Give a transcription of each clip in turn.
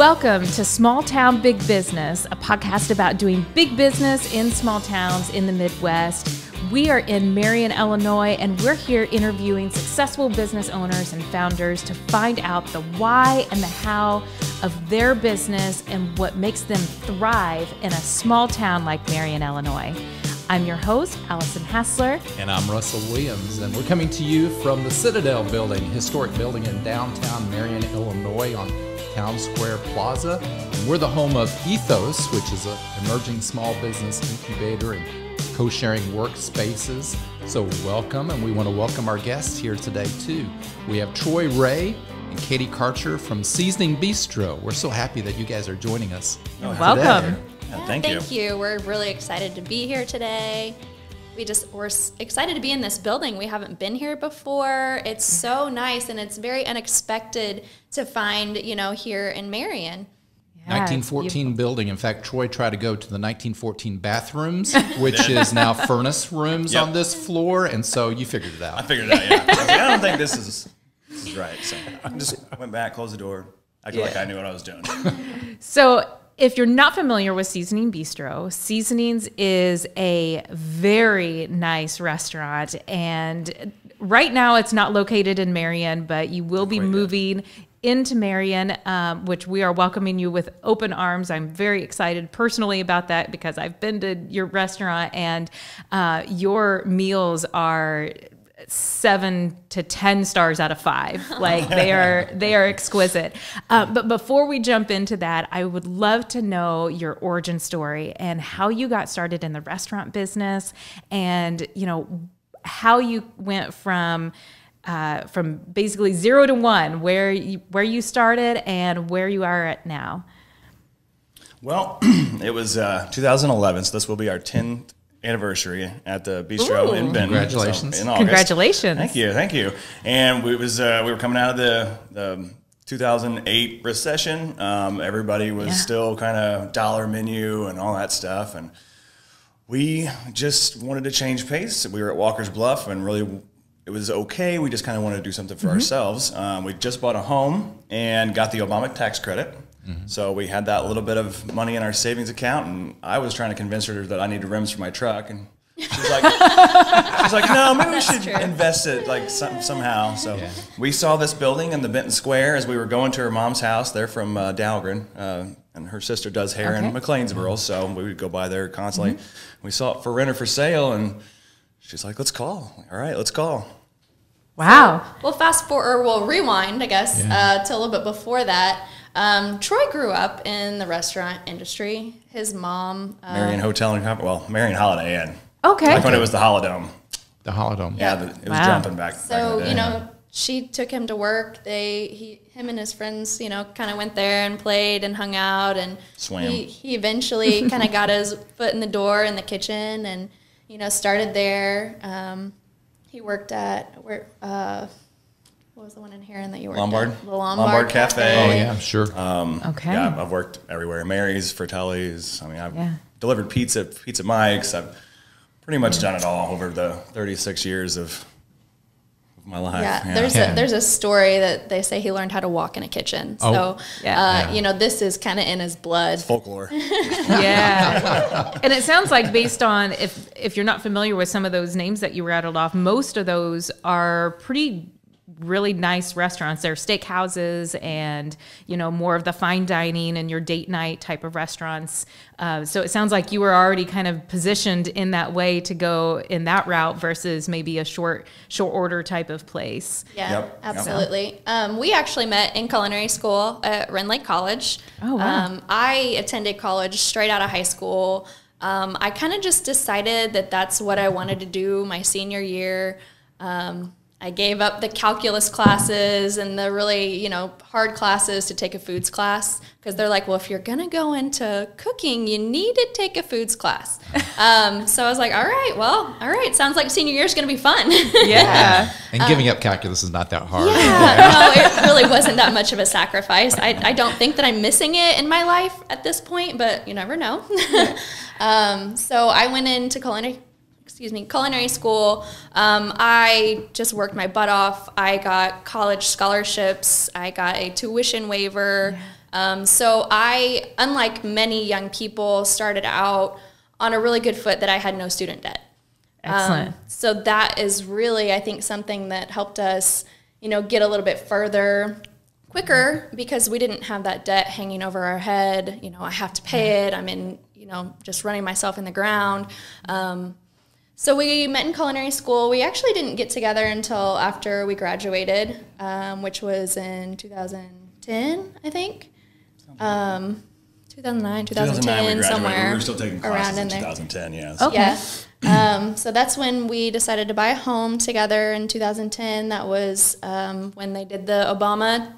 Welcome to Small Town Big Business, a podcast about doing big business in small towns in the Midwest. We are in Marion, Illinois, and we're here interviewing successful business owners and founders to find out the why and the how of their business and what makes them thrive in a small town like Marion, Illinois. I'm your host, Allison Hassler. And I'm Russell Williams, and we're coming to you from the Citadel Building, historic building in downtown Marion, Illinois on Town Square Plaza. And we're the home of Ethos, which is an emerging small business incubator and co-sharing workspaces. So welcome, and we want to welcome our guests here today too. We have Troy Ray and Katie Karcher from Seasoning Bistro. We're so happy that you guys are joining us. Welcome. Yeah, thank you. We're really excited to be here today. We're excited to be in this building. We haven't been here before. It's so nice, and it's very unexpected to find, here in Marion. Yeah, 1914 building. In fact, Troy tried to go to the 1914 bathrooms, which is now furnace rooms on this floor, and so you figured it out. I figured it out, yeah. I was like, I don't think this is right. So I just went back, closed the door, acted like I knew what I was doing. So if you're not familiar with Seasoning Bistro, Seasonings is a very nice restaurant, and right now it's not located in Marion, but you will be moving into Marion, which we are welcoming you with open arms. I'm very excited personally about that because I've been to your restaurant, and your meals are 7 to 10 stars out of 5. Like they are exquisite. But before we jump into that, I would love to know your origin story and how you got started in the restaurant business, and how you went from basically 0 to 1, where you started and where you are at now. Well, it was 2011, so this will be our 10th anniversary at the Bistro in Benton. Congratulations. So in August. Congratulations. Thank you. And we were coming out of the 2008 recession. Everybody was still kind of dollar menu and all that stuff, and we just wanted to change pace. We were at Walker's Bluff, and really it was okay. We just kind of wanted to do something for ourselves. We just bought a home and got the Obama tax credit. So we had that little bit of money in our savings account, and I was trying to convince her that I needed rims for my truck, and she's like, no, maybe we should invest it somehow. So we saw this building in the Benton Square as we were going to her mom's house. They're from Dahlgren, and her sister does hair in McLeansboro, so we would go by there constantly. We saw it for rent or for sale, and she's like, let's call. All right, let's call. Wow. We'll rewind, I guess, to a little bit before that. Troy grew up in the restaurant industry. His mom... Marion Hotel and Company. Well, Marion Holiday Inn. Okay. Like when it was the Holodome. The Holodome. Yeah, it was jumping back. So, back in the day. she took him to work. Him and his friends, kind of went there and played and hung out. And swam. He eventually kind of got his foot in the door in the kitchen and, started there. He worked at... what was the one in Heron that you worked at? The Lombard Cafe. Oh, yeah, sure. Okay. Yeah, I've worked everywhere. Mary's, Fratelli's. I mean, I've delivered pizza Mike's. I've pretty much done it all over the 36 years of my life. Yeah, there's a story that they say he learned how to walk in a kitchen. So, this is kind of in his blood. It's folklore. Yeah. And it sounds like, based on, if you're not familiar with some of those names that you rattled off, most of those are really nice restaurants. They're steakhouses and, more of the fine dining and your date night type of restaurants. So it sounds like you were already kind of positioned in that way to go in that route versus maybe a short order type of place. Yeah, absolutely. We actually met in culinary school at Rend Lake College. Oh, wow. I attended college straight out of high school. I kind of just decided that that's what I wanted to do my senior year. I gave up the calculus classes and the really, hard classes to take a foods class because they're like, well, if you're going to go into cooking, you need to take a foods class. So I was like, all right. Sounds like senior year is going to be fun. Yeah. And giving up calculus is not that hard. Yeah, no, it really wasn't that much of a sacrifice. I don't think that I'm missing it in my life at this point, but you never know. So I went into culinary school. I just worked my butt off. I got college scholarships. I got a tuition waiver. So I, unlike many young people, started out on a really good foot that I had no student debt. Excellent. So that is really, I think, something that helped us, get a little bit further quicker because we didn't have that debt hanging over our head. I have to pay it. I'm in, just running myself in the ground. So we met in culinary school. We actually didn't get together until after we graduated, which was in 2010, I think. 2009, 2010, somewhere. We were still taking classes around in there. 2010, yes. Okay. Yeah. So that's when we decided to buy a home together in 2010. That was when they did the Obama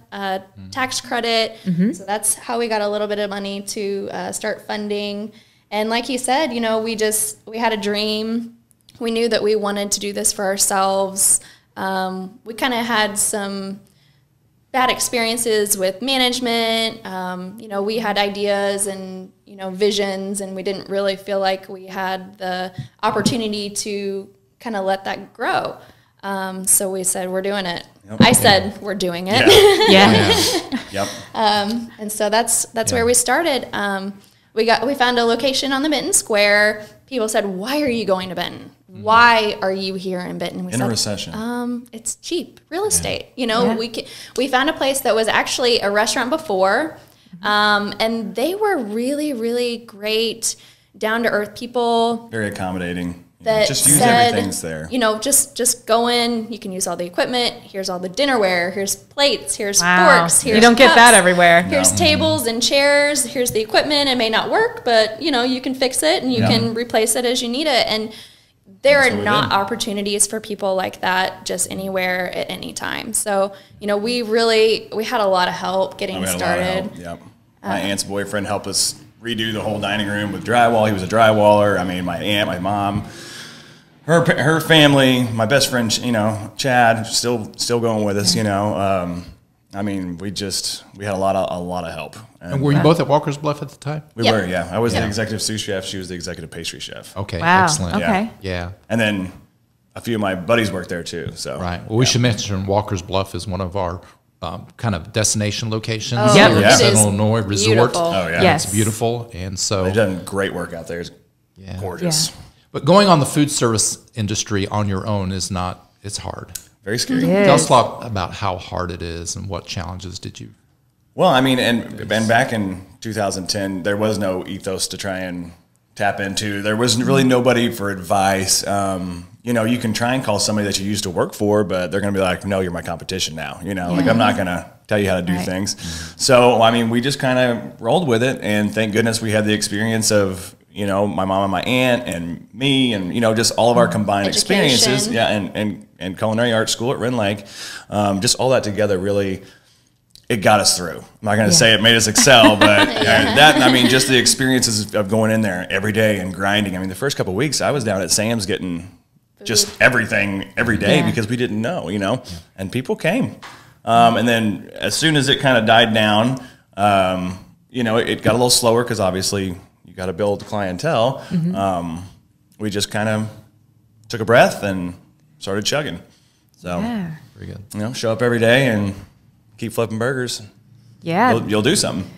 tax credit. So that's how we got a little bit of money to start funding. And like you said, we had a dream. We knew that we wanted to do this for ourselves. We kind of had some bad experiences with management. We had ideas and, visions, and we didn't really feel like we had the opportunity to kind of let that grow. So we said, we're doing it. Yep. I said, we're doing it. Yeah. Yep. And so that's where we started. We found a location on the Benton Square. People said, why are you going to Benton? Why are you here in Benton? We In said, a recession. It's cheap real estate. We found a place that was actually a restaurant before, and they were really, really great, down to earth people. Very accommodating. That Just use said, everything's there. Just go in. You can use all the equipment. Here's all the dinnerware. Here's plates. Here's Wow. forks. Here's You don't get that cups. everywhere. Here's tables and chairs. Here's the equipment. It may not work, but you can fix it and you can replace it as you need it. And there That's are what we not did. opportunities for people like that just anywhere at any time. So we had a lot of help getting We had a lot of started. help. Yep. My aunt's boyfriend helped us redo the whole dining room with drywall. He was a drywaller. I mean, my aunt, my mom, her family, my best friend, Chad, still going with us. I mean, we had a lot of help. And were you both at Walker's Bluff at the time? We Yep. were, yeah. I was the executive sous chef. She was the executive pastry chef. Okay, Wow. excellent. Okay. Yeah. And then a few of my buddies worked there too. So Right. Well, we should mention Walker's Bluff is one of our kind of destination locations Yep. here in Yeah. Central It is Illinois Resort. beautiful. Oh, yeah. Yes. It's beautiful. And so, they've done great work out there. It's gorgeous. Yeah. but going on the food service industry on your own is not, it's hard. Very scary. Yeah. Tell us a lot about how hard it is and what challenges did you? Well, I mean, and back in 2010, there was no ethos to try and tap into. There was really nobody for advice. You can try and call somebody that you used to work for, but they're going to be like, no, you're my competition now. Like, I'm not going to tell you how to do Right. things. So, I mean, we just kind of rolled with it. And thank goodness we had the experience of, my mom and my aunt and me and, just all of our combined Education. experiences. Yeah. And culinary arts school at Wren Lake. Just all that together really, it got us through. I'm not going to say it made us excel, but just the experiences of going in there every day and grinding. I mean, the first couple of weeks I was down at Sam's getting just everything every day because we didn't know, and people came. And then as soon as it kind of died down, it got a little slower because obviously you got to build clientele. We just kind of took a breath and started chugging. So, Yeah. Very good. show up every day and keep flipping burgers. Yeah. You'll do something.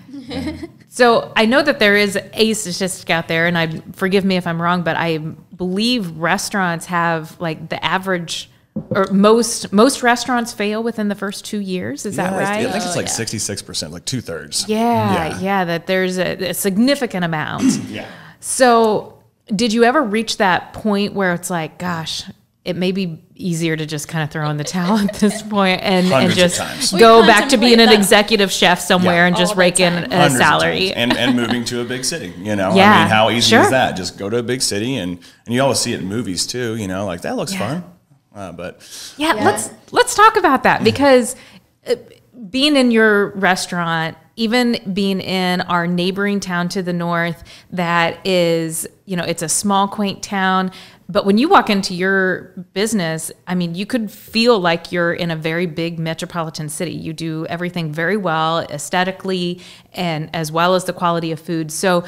So I know that there is a statistic out there, and forgive me if I'm wrong, but I believe restaurants have like the average, or most restaurants fail within the first 2 years. Is that right? I think it's like 66%, like 2/3. Yeah, that there's a significant amount. Yeah. So did you ever reach that point where it's like, gosh, it may be easier to just kind of throw in the towel at this point and Hundreds of just times. go We back to being an contemplate that. executive chef somewhere and just all the rake in time. a Hundreds of salary. times. And moving to a big city, I Yeah, mean, how easy sure. is that? Just go to a big city, and you always see it in movies too, like that looks fun. But Yeah, let's talk about that, because being in your restaurant, even being in our neighboring town to the north, that is, it's a small, quaint town. But when you walk into your business, I mean, you could feel like you're in a very big metropolitan city. You do everything very well aesthetically, and as well as the quality of food. So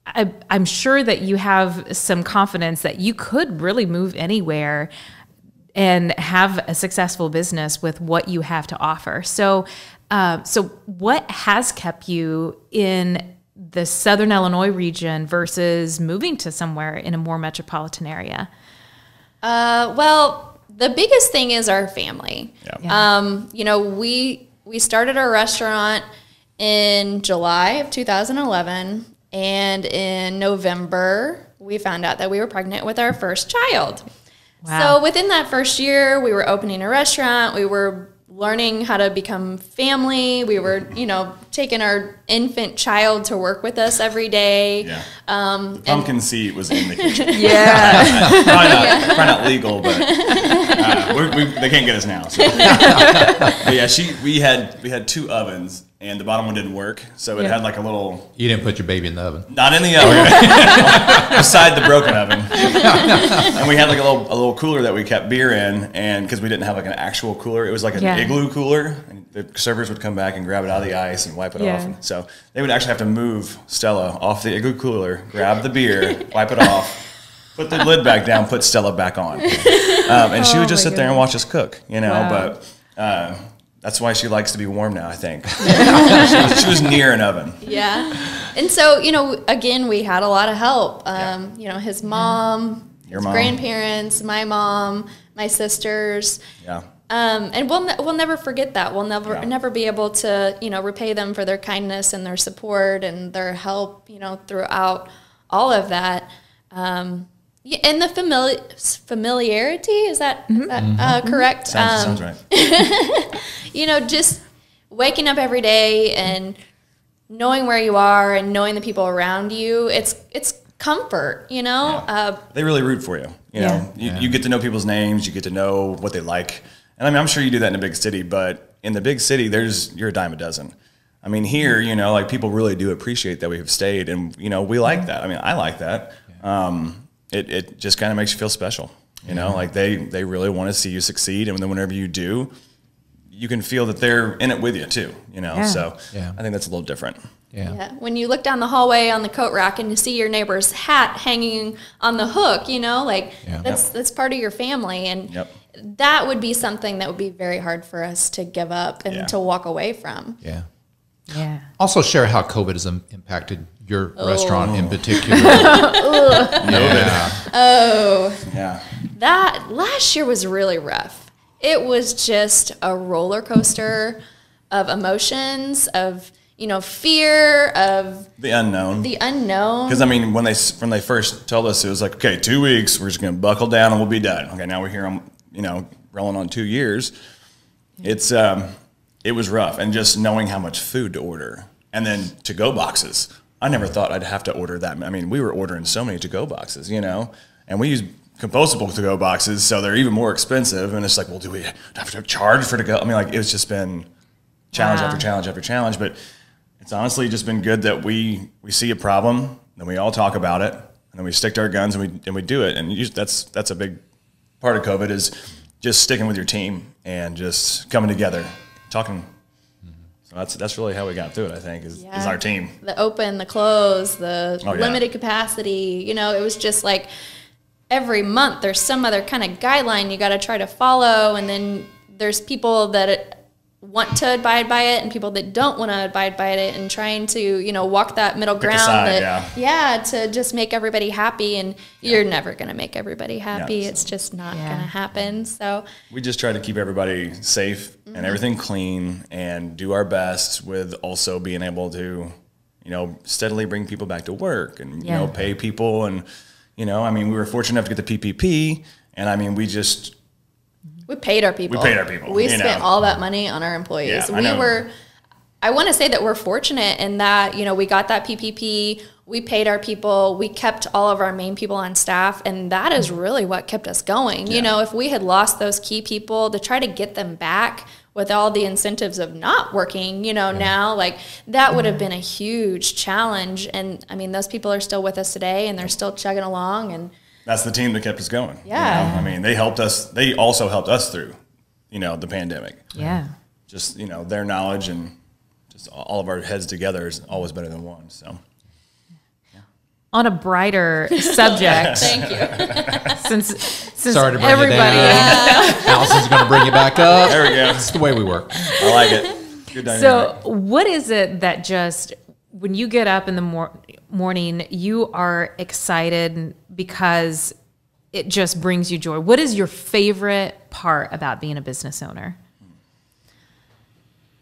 I'm sure that you have some confidence that you could really move anywhere and have a successful business with what you have to offer. So So what has kept you in the Southern Illinois region versus moving to somewhere in a more metropolitan area? Well, the biggest thing is our family. Yeah. You know, we started our restaurant in July of 2011, and in November, we found out that we were pregnant with our first child. Wow. So within that first year, we were opening a restaurant. We were learning how to become family. We were, you know, taking our infant child to work with us every day. Yeah. Pumpkin seed was in the kitchen. Yeah. Probably not legal, but they can't get us now. So. But yeah, we had 2 ovens, and the bottom one didn't work, so it had like a little. You didn't put your baby in the oven. Not in the oven, beside the broken oven. And we had like a little cooler that we kept beer in, and because we didn't have like an actual cooler, it was like an igloo cooler. And the servers would come back and grab it out of the ice and wipe it off. And so they would actually have to move Stella off the igloo cooler, grab the beer, wipe it off, put the lid back down, put Stella back on, and she would just sit there and watch us cook. You know, but. That's why she likes to be warm now, I think. She was near an oven. Yeah. And so, you know, again, we had a lot of help. You know, his mom, his grandparents, my mom, my sisters. Yeah. And we'll never forget that. We'll never be able to, you know, repay them for their kindness and their support and their help, you know, throughout all of that. And the familiarity, is that correct? Sounds right. You know, just waking up every day and knowing where you are and knowing the people around you, it's comfort, you know? Yeah. They really root for you. You know, you get to know people's names, you get to know what they like. And I mean, I'm sure you do that in a big city, but in the big city, you're a dime a dozen. I mean, here, you know, like people really do appreciate that we have stayed, and, you know, we like that. I mean, I like that. It just kind of makes you feel special, you know, like they really want to see you succeed. And then whenever you do, you can feel that they're in it with you too, you know? So I think that's a little different. Yeah. When you look down the hallway on the coat rack and you see your neighbor's hat hanging on the hook, you know, like that's part of your family. And that would be something that would be very hard for us to give up and to walk away from. Yeah. Yeah. Also share how COVID has impacted your restaurant in particular. That last year was really rough. It was just a roller coaster of emotions, of, you know, fear, of the unknown. Because I mean, when they first told us, it was like, okay, 2 weeks, we're just going to buckle down and we'll be done. Okay, now we're here on, you know, rolling on 2 years. It's it was rough, and just knowing how much food to order, and then to-go boxes. I never thought I'd have to order that. I mean, we were ordering so many to-go boxes, you know, and we use compostable to-go boxes, so they're even more expensive. And it's like, well, do we have to charge for to-go? I mean, like, it's just been challenge after challenge after challenge. But it's honestly just been good that we see a problem, then we all talk about it, and then we stick to our guns and we do it. And that's a big part of COVID, is just sticking with your team and just coming together, talking. So that's really how we got through it, I think, is our team. The open, the close, the limited capacity. You know, it was just like every month there's some other kind of guideline you got to try to follow, and then there's people that want to abide by it and people that don't want to abide by it, and trying to, you know, walk that middle ground to just make everybody happy. And you're never going to make everybody happy. It's just not going to happen. So we just try to keep everybody safe and everything clean, and do our best with also being able to, you know, steadily bring people back to work and, you know, pay people. And, you know, I mean, we were fortunate enough to get the PPP, and I mean, we paid our people. We spent all that money on our employees. I want to say that we're fortunate in that, you know, we got that PPP, we paid our people, we kept all of our main people on staff, and that is really what kept us going. You know, if we had lost those key people, to try to get them back with all the incentives of not working, you know, now, like, that would have been a huge challenge. And I mean, those people are still with us today, and they're still chugging along, and that's the team that kept us going. Yeah. You know? I mean, they also helped us through, you know, the pandemic. Yeah. Just, you know, their knowledge and just all of our heads together is always better than one. So, on a brighter subject. Thank you. Since Sorry to bring everybody, you down. Allison's going to bring you back up. There we go. That's the way we work. I like it. Good dynamic. So what is it that just, when you get up in the morning, you are excited because it just brings you joy? What is your favorite part about being a business owner?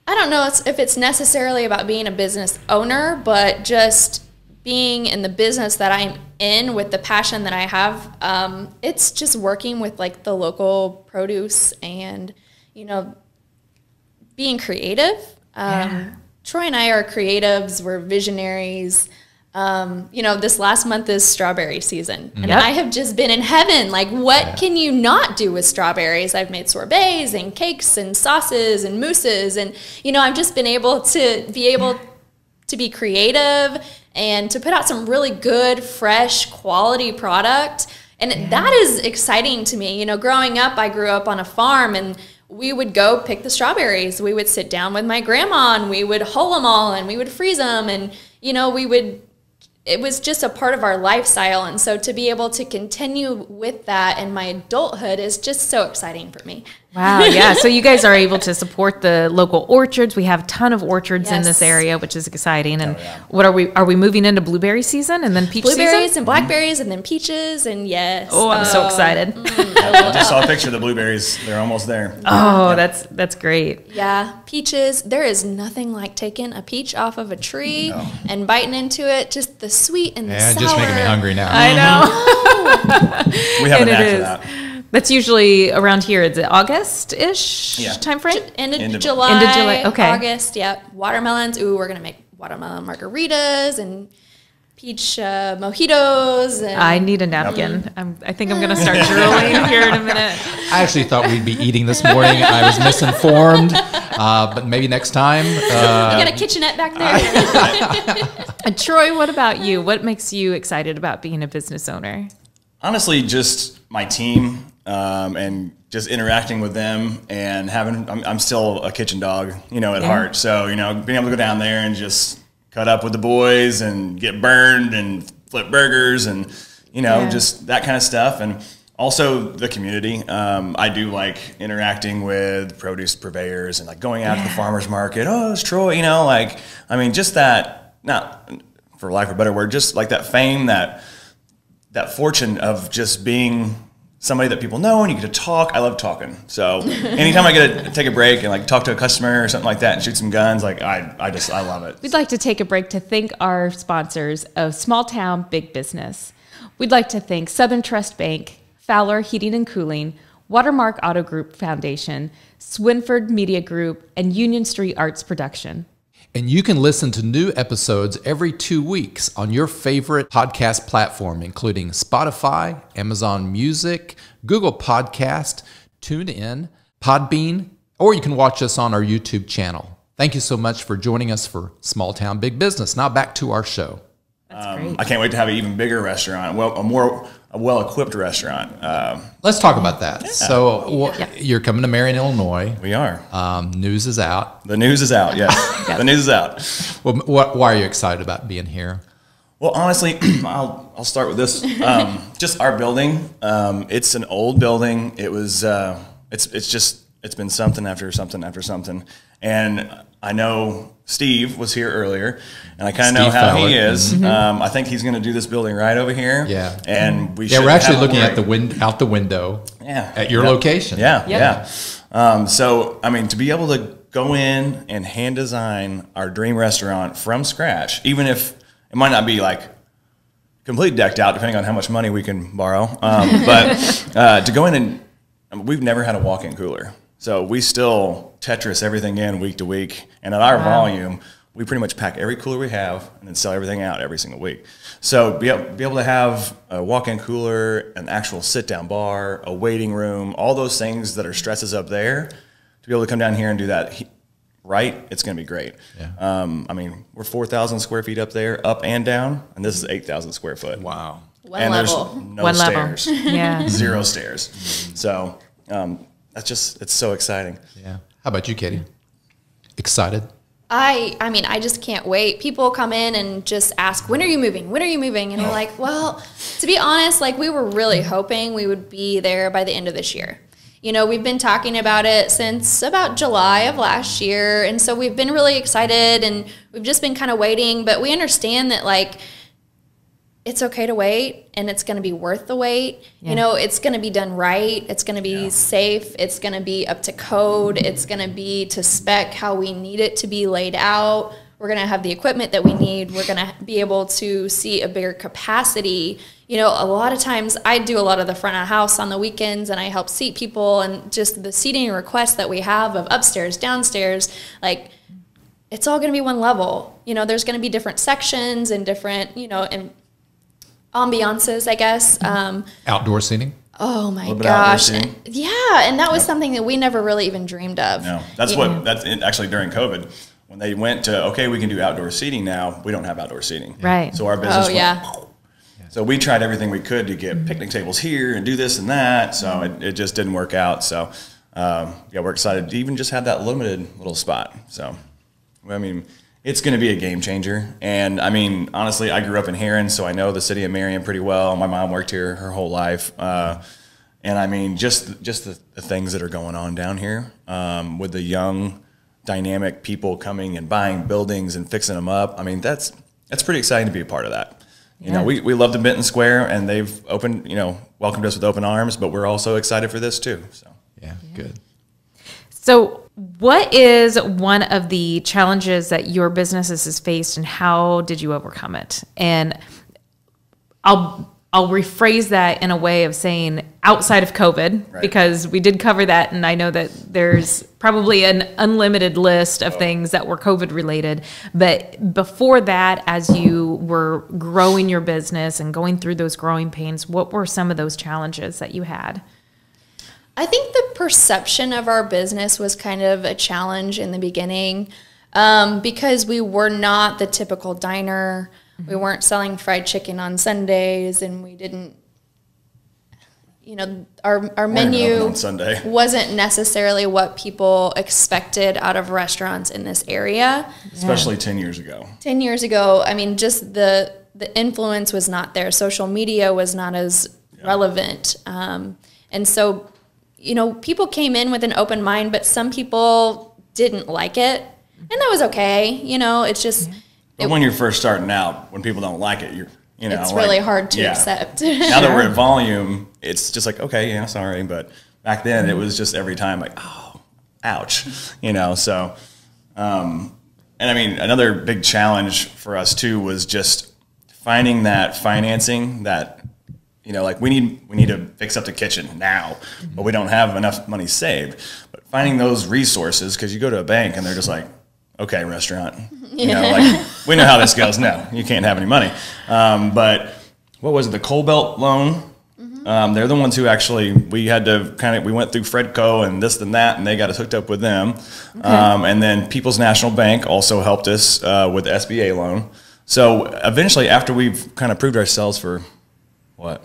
I don't know if it's necessarily about being a business owner, but just being in the business that I'm in with the passion that I have. It's just working with like the local produce and, you know, being creative. Troy and I are creatives. We're visionaries. You know, this last month is strawberry season, and I have just been in heaven. Like, what can you not do with strawberries? I've made sorbets and cakes and sauces and mousses, and you know, I've just been able to be creative and to put out some really good, fresh, quality product, and that is exciting to me. You know, growing up, I grew up on a farm, and we would go pick the strawberries. We would sit down with my grandma, and we would hull them all, and we would freeze them, and you know, it was just a part of our lifestyle. And so to be able to continue with that in my adulthood is just so exciting for me. Wow, yeah. So you guys are able to support the local orchards. We have a ton of orchards in this area, which is exciting. And what are we moving into blueberry season and then peach blueberries season? And blackberries and then peaches and Oh, I'm so excited. I just saw a picture of the blueberries. They're almost there. Oh, that's great. Yeah, peaches. There is nothing like taking a peach off of a tree and biting into it. Just the sweet and the sour. Just making me hungry now. I know. We have And an it knack for is. that. That's usually around here. Is it August-ish time frame? End of End July. End of July, okay. August, Watermelons. Ooh, we're going to make watermelon margaritas and peach mojitos. And I need a napkin. I think I'm going to start drooling here in a minute. I actually thought we'd be eating this morning. I was misinformed, but maybe next time. we got a kitchenette back there. And Troy, what about you? What makes you excited about being a business owner? Honestly, just my team and just interacting with them and I'm still a kitchen dog, you know, at heart. So, you know, being able to go down there and just cut up with the boys and get burned and flip burgers and, you know, just that kind of stuff. And also the community. I do like interacting with produce purveyors and like going out to the farmer's market. Oh, it's Troy, you know, like, I mean, just that, not for lack of a better word, just like that fame, that fortune of just being somebody that people know and you get to talk. I love talking. So anytime I get to take a break and like talk to a customer or something like that and shoot some guns, like I love it. We'd like to take a break to thank our sponsors of Small Town Big Business. We'd like to thank Southern Trust Bank, Fowler Heating and Cooling, Watermark Auto Group Foundation, Swinford Media Group, and Union Street Arts Production. And you can listen to new episodes every 2 weeks on your favorite podcast platform, including Spotify, Amazon Music, Google Podcast, TuneIn, Podbean, or you can watch us on our YouTube channel. Thank you so much for joining us for Small Town Big Business. Now back to our show. That's great. I can't wait to have an even bigger restaurant, a well-equipped restaurant. Let's talk about that. So you're coming to Marion, Illinois. We are. News is out. The news is out, yes. The news is out. Well, why are you excited about being here? Well, honestly, I'll start with this. Just our building. It's an old building. It was. It's been something after something after something, and I know Steve was here earlier, and I kind of know how he is. I think he's going to do this building right over here. Yeah, and we're actually looking at out the window. Yeah, at your location. Yeah. So I mean, to be able to go in and hand design our dream restaurant from scratch, even if it might not be like completely decked out, depending on how much money we can borrow, but to go in and we've never had a walk-in cooler. So we still Tetris everything in week to week. And at our volume, we pretty much pack every cooler we have and then sell everything out every single week. So be able to have a walk-in cooler, an actual sit-down bar, a waiting room, all those things that are stresses up there, to be able to come down here and do that right, it's going to be great. Yeah. I mean, we're 4,000 square feet up there, up and down, and this is 8,000 square foot. Wow. One level. There's no One stairs. level. Yeah. 0 stairs. So it's so exciting. Yeah. How about you, Katie? Excited? I mean, I just can't wait. People come in and just ask, when are you moving? When are you moving? And we're like, well, to be honest, like we were really hoping we would be there by the end of this year. You know, we've been talking about it since about July of last year. And so we've been really excited, and we've just been kind of waiting. But we understand that, like, it's okay to wait, and it's going to be worth the wait. Yeah. You know, it's going to be done right. It's going to be safe. It's going to be up to code. It's going to be to spec how we need it to be laid out. We're going to have the equipment that we need. We're going to be able to see a bigger capacity. You know, a lot of times I do a lot of the front of house on the weekends, and I help seat people, and just the seating requests that we have of upstairs, downstairs, like, it's all going to be one level. You know, there's going to be different sections and different, you know, and ambiances, I guess. Outdoor seating? Oh my gosh. Yeah, and that was something that we never really even dreamed of. No, that's actually during COVID. When they went to, okay, we can do outdoor seating now, we don't have outdoor seating. Right. So our business went, so we tried everything we could to get picnic tables here and do this and that. So it just didn't work out. So, yeah, we're excited to even just have that limited little spot. So, I mean, it's going to be a game changer. And, I mean, honestly, I grew up in Heron, so I know the city of Marion pretty well. My mom worked here her whole life. And, I mean, just the things that are going on down here with the young, dynamic people coming and buying buildings and fixing them up. I mean, that's pretty exciting to be a part of that. You know, we love the Benton Square, and they've welcomed us with open arms, but we're also excited for this too. So yeah, good. So what is one of the challenges that your businesses has faced, and how did you overcome it? And I'll rephrase that in a way of saying outside of COVID, because we did cover that, and I know that there's probably an unlimited list of things that were COVID related. But before that, as you were growing your business and going through those growing pains, what were some of those challenges that you had? I think the perception of our business was kind of a challenge in the beginning, because we were not the typical diner. We weren't selling fried chicken on Sundays, and we didn't, you know, our menu on Sunday wasn't necessarily what people expected out of restaurants in this area. Especially 10 years ago. 10 years ago, I mean, just the influence was not there. Social media was not as relevant. And so, you know, people came in with an open mind, but some people didn't like it, and that was okay. You know, it's just... But when you're first starting out, when people don't like it, you know, it's really hard to accept. Now that we're at volume, it's just like, okay, yeah, sorry. But back then, it was just every time like, oh, ouch, you know. So, and I mean, another big challenge for us too was just finding that financing that, you know, like we need to fix up the kitchen now, but we don't have enough money saved. But finding those resources, because you go to a bank and they're just like, okay, restaurant. You know, like, we know how this goes. No, you can't have any money. But what was it, the Coal Belt loan? They're the ones who actually, we had to we went through Fredco and this and that, and they got us hooked up with them. Okay. And then People's National Bank also helped us with the SBA loan. So eventually, after we've kind of proved ourselves for, what,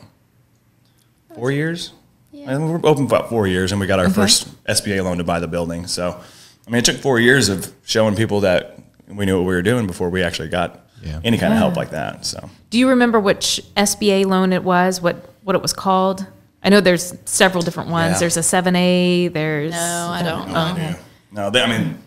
4 years? Yeah. And we're open for about 4 years, and we got our first SBA loan to buy the building. So, I mean, it took 4 years of showing people that we knew what we were doing before we actually got any kind of help like that. So, do you remember which SBA loan it was? What it was called? I know there's several different ones. Yeah. There's a 7A. There's I don't know. No, I mean,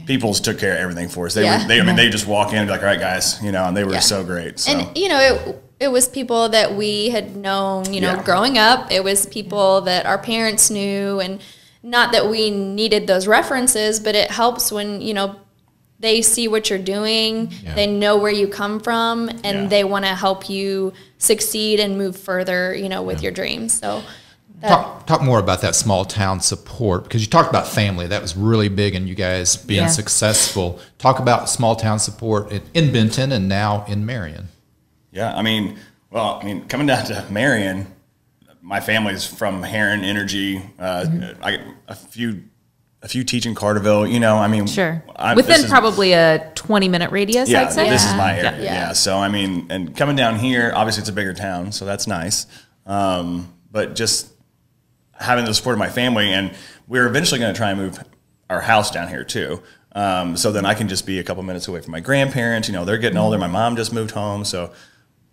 People's took care of everything for us. I mean, they just walk in and be like, all right, guys, you know, and they were so great. So. And you know, it was people that we had known, you know, growing up. It was people that our parents knew, and not that we needed those references, but it helps when, you know, they see what you're doing, they know where you come from, and they want to help you succeed and move further, you know, with your dreams. So talk more about that small town support, because you talked about family. That was really big in you guys being successful. Talk about small town support in Benton and now in Marion. Yeah, I mean, coming down to Marion, my family's from Heron Energy. I a few teach in Carterville, you know, I mean. Sure. Within probably a 20-minute radius, I'd say. This is my area. Yeah. So, I mean, and coming down here, obviously it's a bigger town, so that's nice. But just having the support of my family, and we're eventually going to try and move our house down here too. So then I can just be a couple minutes away from my grandparents. You know, they're getting older. My mom just moved home, so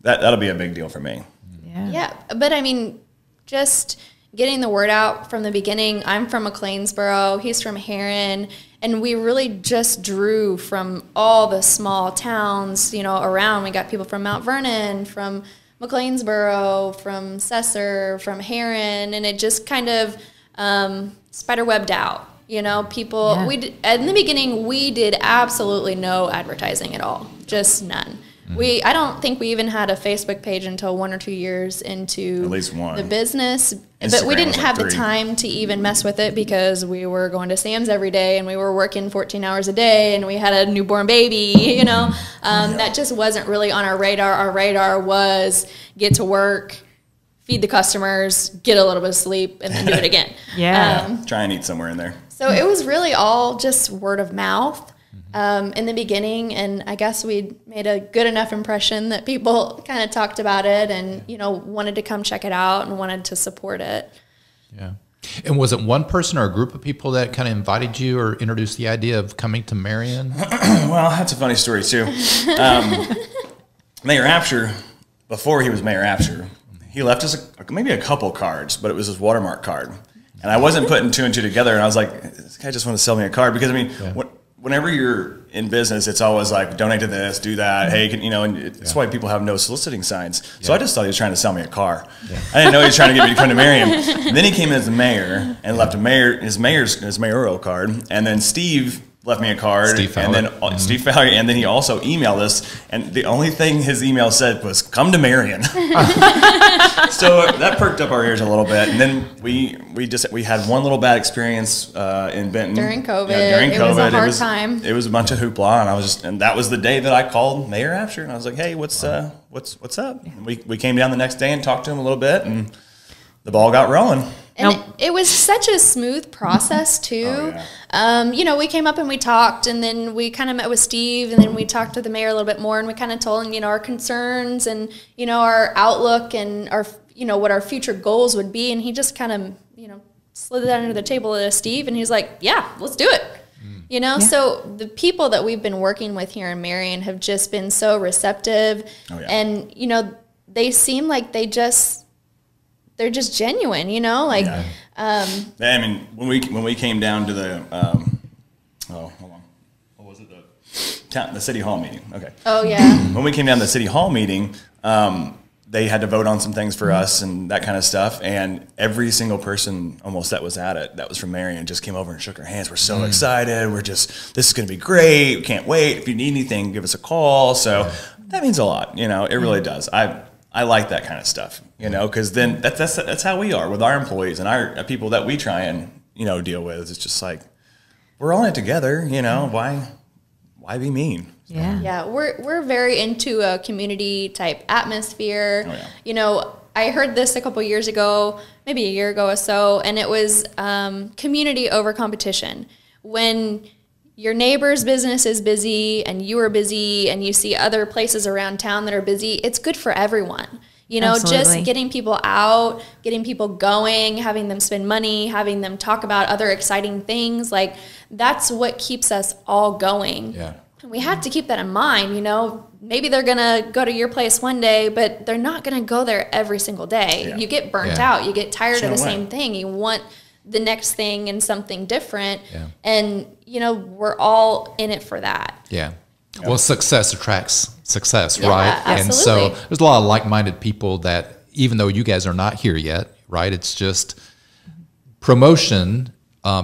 that'll be a big deal for me. Yeah. But I mean, just getting the word out from the beginning. I'm from McLeansboro, he's from Heron, and we really just drew from all the small towns, you know, around. We got people from Mount Vernon, from McLeansboro, from Cesar, from Heron, and it just kind of spiderwebbed out. You know, people, in the beginning, we did absolutely no advertising at all, just none. I don't think we even had a Facebook page until 1 or 2 years into at least one. The business. Instagram, but we didn't have 3. the time to even mess with it because we were going to Sam's every day and we were working 14 hours a day and we had a newborn baby, you know. That just wasn't really on our radar. Our radar was get to work, feed the customers, get a little bit of sleep, and then do it again. Try and eat somewhere in there. So it was really all just word of mouth. In the beginning, and I guess we made a good enough impression that people kind of talked about it and, you know, wanted to come check it out and wanted to support it. Yeah. And was it one person or a group of people that kind of invited you or introduced the idea of coming to Marion? Well, that's a funny story, too. Mayor Apsher, before he was Mayor Apsher, he left us maybe a couple cards, but it was his watermark card. And I wasn't putting 2 and 2 together, and I was like, this guy just wanted to sell me a card. Because, I mean, whenever you're in business, it's always like, donate to this, do that. Hey, you know, and it's why people have no soliciting signs. So I just thought he was trying to sell me a car. I didn't know he was trying to get me to come to Marion. And then he came in as the mayor and left his mayoral card. And then Steve left me a card. Steve Fowler. And then Steve Fowler. And then he also emailed us. And the only thing his email said was, come to Marion. So that perked up our ears a little bit. And then we had one little bad experience in Benton During COVID. It was a hard time. It was a bunch of hoopla, and that was the day that I called Mayor Apsher, and I was like, "Hey, what's up?" And we came down the next day and talked to him a little bit, and the ball got rolling. And it was such a smooth process too. You know, we came up and we talked, and then we kind of met with Steve, and then we talked to the mayor a little bit more, and we kind of told him, you know, our concerns and, you know, our outlook and our, you know, what our future goals would be, and he just kind of, you know, slid that under the table to Steve, and he's like, yeah, let's do it. You know, so the people that we've been working with here in Marion have just been so receptive, and, you know, they seem like they're just genuine, you know, like, I mean, when we came down to the, hold on, what was it? The city hall meeting. Okay. Oh yeah. When we came down to the city hall meeting, they had to vote on some things for us and that kind of stuff. And every single person almost that was at it, that was from Marion, just came over and shook our hands. We're so excited. This is going to be great. We can't wait. If you need anything, give us a call. So that means a lot. You know, it really does. I like that kind of stuff, you know, because then that's how we are with our employees and our people that we try and, you know, deal with. It's just like, we're all in it together, you know, why be mean? Yeah, we're very into a community type atmosphere. You know, I heard this a couple years ago, maybe a year ago or so, and it was community over competition. When your neighbor's business is busy and you are busy and you see other places around town that are busy, it's good for everyone. You know, just getting people out, getting people going, having them spend money, having them talk about other exciting things, like that's what keeps us all going. We have to keep that in mind, you know. Maybe they're going to go to your place one day, but they're not going to go there every single day. You get burnt out. You get tired of the same thing. You want the next thing and something different. And, you know, we're all in it for that. Well, success attracts success, right? Absolutely. And so there's a lot of like-minded people that, even though you guys are not here yet, right? It's just promotion.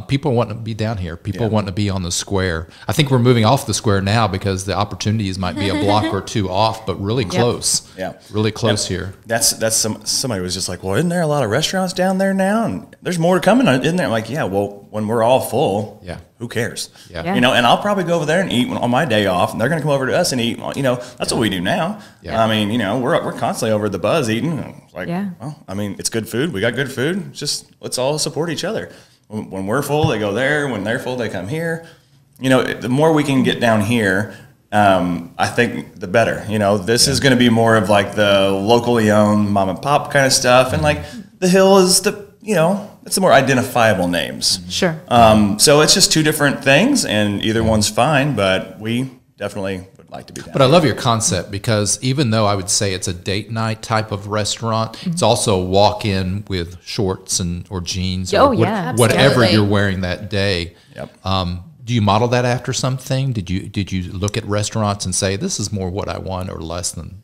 People want to be down here. People want to be on the square. I think we're moving off the square now because the opportunities might be a block or two off, but really close. Really close here. That's somebody was just like, well, isn't there a lot of restaurants down there now? And there's more coming, isn't there? I'm like, yeah, well, when we're all full, who cares? You know, and I'll probably go over there and eat on my day off, and they're going to come over to us and eat. You know, that's what we do now. I mean, you know, we're constantly over at the Buzz eating. Like, well, I mean, it's good food. We got good food. Just let's all support each other. When we're full, they go there. When they're full, they come here. You know, the more we can get down here, I think the better. You know, this is going to be more of like the locally owned mom and pop kind of stuff. And like the Hill is it's the more identifiable names. Sure. So it's just two different things, and either one's fine, but we definitely would like to be down. But I love your concept, because even though I would say it's a date night type of restaurant, it's also a walk-in with shorts or jeans or whatever Absolutely. you're wearing that day. Yep. Do you model that after something? Did you look at restaurants and say, this is more what I want, or less than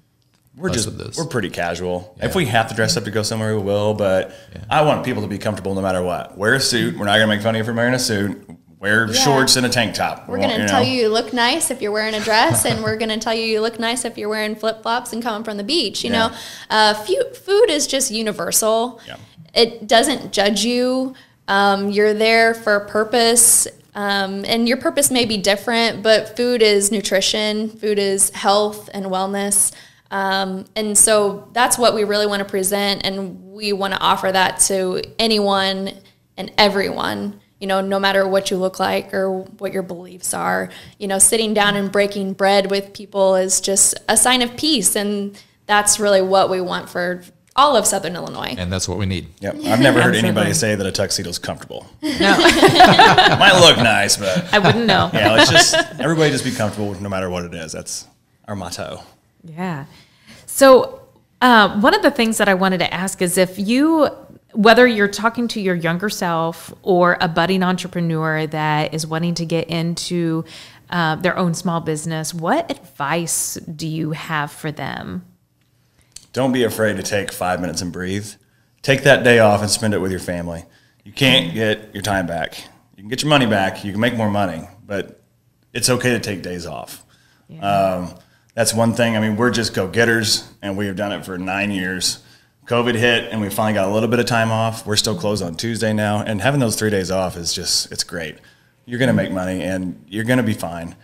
We're less just of this? we're pretty casual. Yeah. If we have to dress up to go somewhere, we will. But I want people to be comfortable no matter what. Wear a suit. We're not gonna make fun of you for wearing a suit. Wear shorts and a tank top. We're going to tell you look nice if you're wearing a dress, and we're going to tell you look nice if you're wearing flip-flops and coming from the beach. You know, food is just universal. Yeah. It doesn't judge you. You're there for a purpose, and your purpose may be different, but food is nutrition. Food is health and wellness. And so that's what we really want to present, and we want to offer that to anyone and everyone. You know, no matter what you look like or what your beliefs are, you know, sitting down and breaking bread with people is just a sign of peace. And that's really what we want for all of Southern Illinois. And that's what we need. Yep. I've never heard anybody say that a tuxedo is comfortable. No, Might look nice, but I wouldn't know. yeah, let's just everybody just be comfortable no matter what it is. That's our motto. Yeah. So one of the things that I wanted to ask is whether you're talking to your younger self or a budding entrepreneur that is wanting to get into their own small business, what advice do you have for them? Don't be afraid to take 5 minutes and breathe. Take that day off and spend it with your family. You can't get your time back. You can get your money back. You can make more money, but it's okay to take days off. Yeah. That's one thing. I mean, we're just go-getters, and we have done it for 9 years. COVID hit, and we finally got a little bit of time off. We're still closed on Tuesday now, and having those 3 days off is just, it's great. You're going to make money, and you're going to be fine.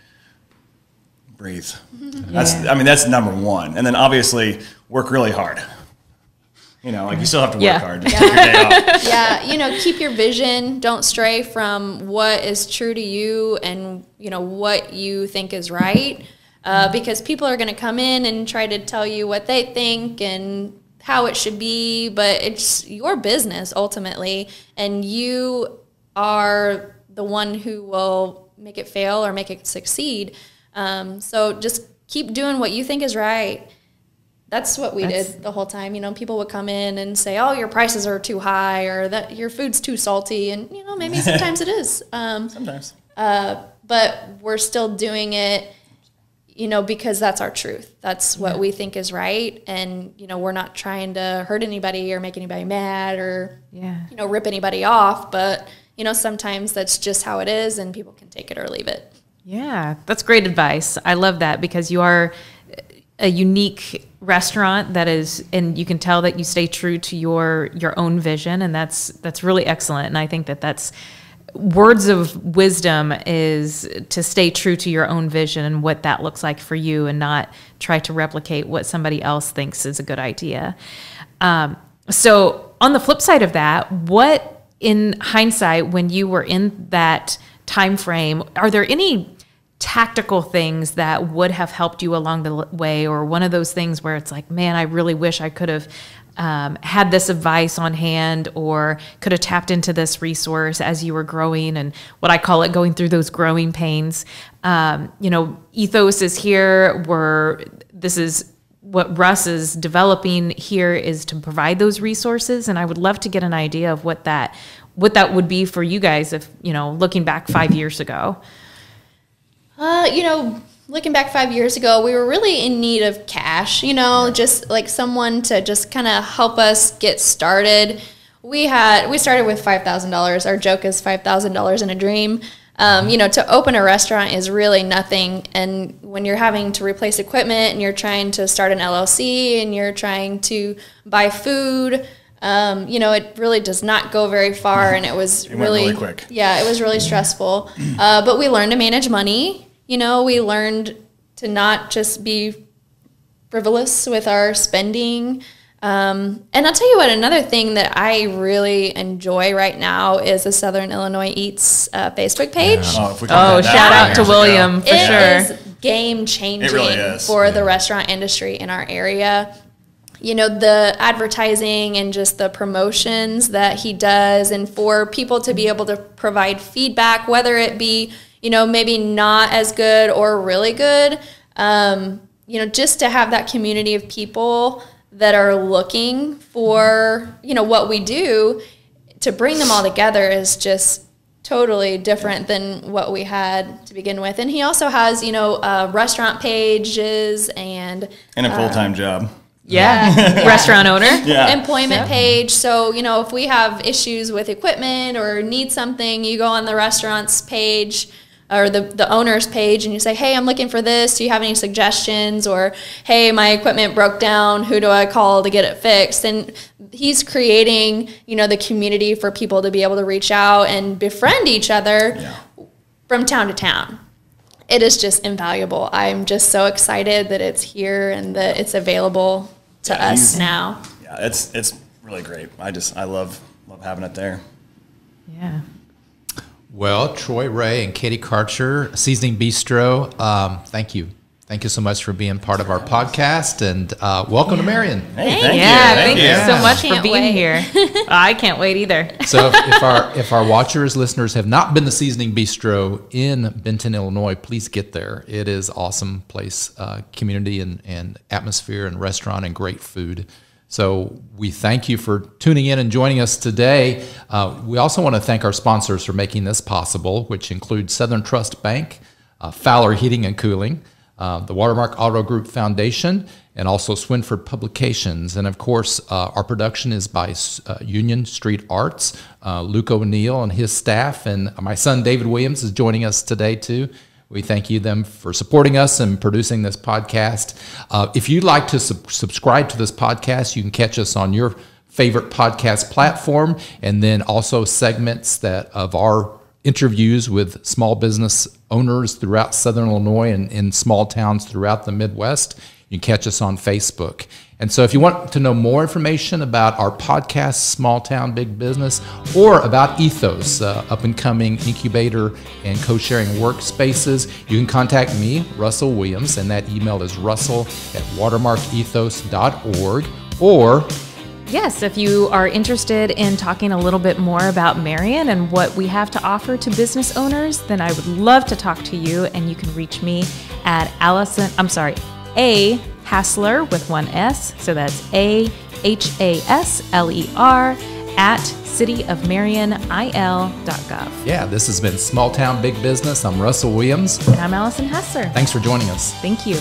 Breathe. Yeah. That's number one. And then obviously work really hard. You know, like you still have to work hard. Just take your day off. Yeah, you know, keep your vision. Don't stray from what is true to you and, you know, what you think is right. Because people are going to come in and try to tell you what they think and how it should be, but it's your business ultimately, and you are the one who will make it fail or make it succeed. So just keep doing what you think is right. That's what we did the whole time. You know, people would come in and say, oh, your prices are too high, or that your food's too salty, and, you know, maybe sometimes it is. Sometimes. But we're still doing it, you know, because that's our truth. That's what we think is right. And, you know, we're not trying to hurt anybody or make anybody mad or, you know, rip anybody off. But, you know, sometimes that's just how it is, and people can take it or leave it. Yeah, that's great advice. I love that, because you are a unique restaurant that is, and you can tell that you stay true to your own vision. And that's really excellent. And I think that's words of wisdom, is to stay true to your own vision and what that looks like for you, and not try to replicate what somebody else thinks is a good idea. So on the flip side of that, what, in hindsight, when you were in that time frame, are there any tactical things that would have helped you along the way, or one of those things where it's like, man, I really wish I could have had this advice on hand, or could have tapped into this resource as you were growing, and what I call it, going through those growing pains? You know, Ethos is here, this is what Russ is developing here, is to provide those resources. And I would love to get an idea of what that would be for you guys, if, you know, looking back 5 years ago. You know, looking back 5 years ago, we were really in need of cash, you know, just like someone to just kind of help us get started. We started with $5,000. Our joke is $5,000 in a dream. You know, to open a restaurant is really nothing. And when you're having to replace equipment, and you're trying to start an LLC, and you're trying to buy food, you know, it really does not go very far. And it was really quick. Yeah, it was really stressful. But we learned to manage money. You know, we learned to not just be frivolous with our spending. And I'll tell you what, another thing that I really enjoy right now is the Southern Illinois Eats Facebook page. Shout out to William, for sure. It is game-changing. It really is. For the restaurant industry in our area. You know, the advertising and just the promotions that he does, and for people to be able to provide feedback, whether it be, you know, maybe not as good or really good. Just to have that community of people that are looking for, what we do, to bring them all together is just totally different than what we had to begin with. And he also has, restaurant pages and a full-time job. Yeah. Restaurant owner. Yeah. Employment page. So, if we have issues with equipment or need something, you go on the restaurant's page or the owner's page and you say, hey, I'm looking for this. Do you have any suggestions? Or, hey, my equipment broke down. Who do I call to get it fixed? And he's creating, the community for people to be able to reach out and befriend each other from town to town. It is just invaluable. I'm just so excited that it's here and that it's available to us now. Yeah, it's really great. I love having it there. Yeah. Well, Troy Ray and Katie Karcher, Seasoning Bistro, thank you. Thank you so much for being part of our podcast, and welcome to Marion. Hey, Thank you so much for Can't being wait. here. I can't wait either. So if our watchers, listeners have not been to Seasoning Bistro in Benton, Illinois, please get there. It is awesome place, community and atmosphere and restaurant and great food. So we thank you for tuning in and joining us today. We also want to thank our sponsors for making this possible, which include Southern Trust Bank, Fowler Heating and Cooling, the Watermark Auto Group Foundation, and also Swinford Publications. And of course, our production is by Union Street Arts, Luke O'Neill and his staff, and my son David Williams is joining us today too. We thank them for supporting us and producing this podcast. If you'd like to subscribe to this podcast, you can catch us on your favorite podcast platform, and then also segments of our interviews with small business owners throughout Southern Illinois and in small towns throughout the Midwest. You can catch us on Facebook. And so if you want to know more information about our podcast, Small Town Big Business, or about Ethos, up-and-coming incubator and co-sharing workspaces, you can contact me, Russell Williams, and that email is russell@watermarkethos.org. Or Yes, if you are interested in talking a little bit more about Marion and what we have to offer to business owners, then I would love to talk to you, and you can reach me at A. Hassler with one S, so that's AHASLER at cityofmarionil.gov. yeah, this has been Small Town Big Business. I'm Russell Williams. And I'm Allison Hassler. Thanks for joining us. Thank you.